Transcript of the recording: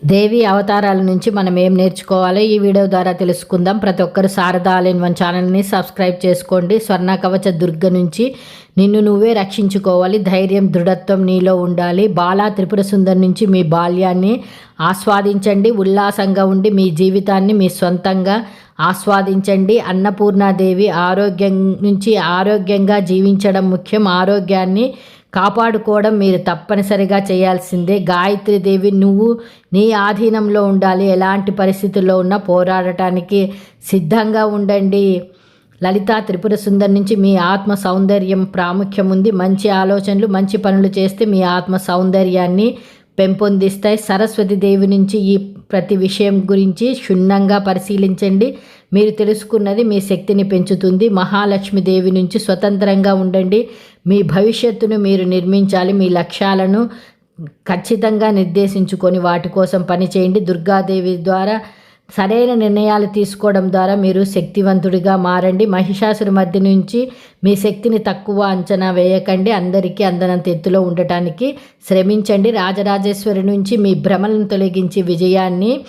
దేవి అవతారాల నుంచి మనం ఏం నేర్చుకోవాలో ఈ వీడియో ద్వారా తెలుసుకుందాం. ప్రతి ఒక్కరు శారదా ఆల్ ఇన్ వన్ ఛానల్ని సబ్స్క్రైబ్ చేసుకోండి. స్వర్ణ కవచ దుర్గ నుంచి నిన్ను నువ్వే రక్షించుకోవాలి. ధైర్యం, దృఢత్వం నీలో ఉండాలి. బాలా త్రిపుర సుందరి నుంచి మీ బాల్యాన్ని ఆస్వాదించండి. ఉల్లాసంగా ఉండి మీ జీవితాన్ని మీ సొంతంగా ఆస్వాదించండి. అన్నపూర్ణాదేవి ఆరోగ్యం నుంచి ఆరోగ్యంగా జీవించడం ముఖ్యం. ఆరోగ్యాన్ని కాపాడుకోవడం మీరు తప్పనిసరిగా చేయాల్సిందే. గాయత్రీదేవి నువ్వు నీ ఆధీనంలో ఉండాలి. ఎలాంటి పరిస్థితుల్లో ఉన్నా పోరాడటానికి సిద్ధంగా ఉండండి. లలితా త్రిపుర సుందరి నుంచి మీ ఆత్మ సౌందర్యం ప్రాముఖ్యం ఉంది. మంచి ఆలోచనలు, మంచి పనులు చేస్తే మీ ఆత్మ సౌందర్యాన్ని పెంపొందిస్తాయి. సరస్వతి దేవి నుంచి ఈ ప్రతి విషయం గురించి క్షుణ్ణంగా పరిశీలించండి. మీరు తెలుసుకున్నది మీ శక్తిని పెంచుతుంది. మహాలక్ష్మీదేవి నుంచి స్వతంత్రంగా ఉండండి. మీ భవిష్యత్తును మీరు నిర్మించాలి. మీ లక్ష్యాలను ఖచ్చితంగా నిర్దేశించుకొని వాటి కోసం పనిచేయండి. దుర్గాదేవి ద్వారా సరైన నిర్ణయాలు తీసుకోవడం ద్వారా మీరు శక్తివంతుడిగా మారండి. మహిషాసురు మధ్య నుంచి మీ శక్తిని తక్కువ అంచనా వేయకండి. అందరికీ అందనంత ఎత్తులో ఉండటానికి శ్రమించండి. రాజరాజేశ్వరి నుంచి మీ భ్రమలను తొలగించి విజయాన్ని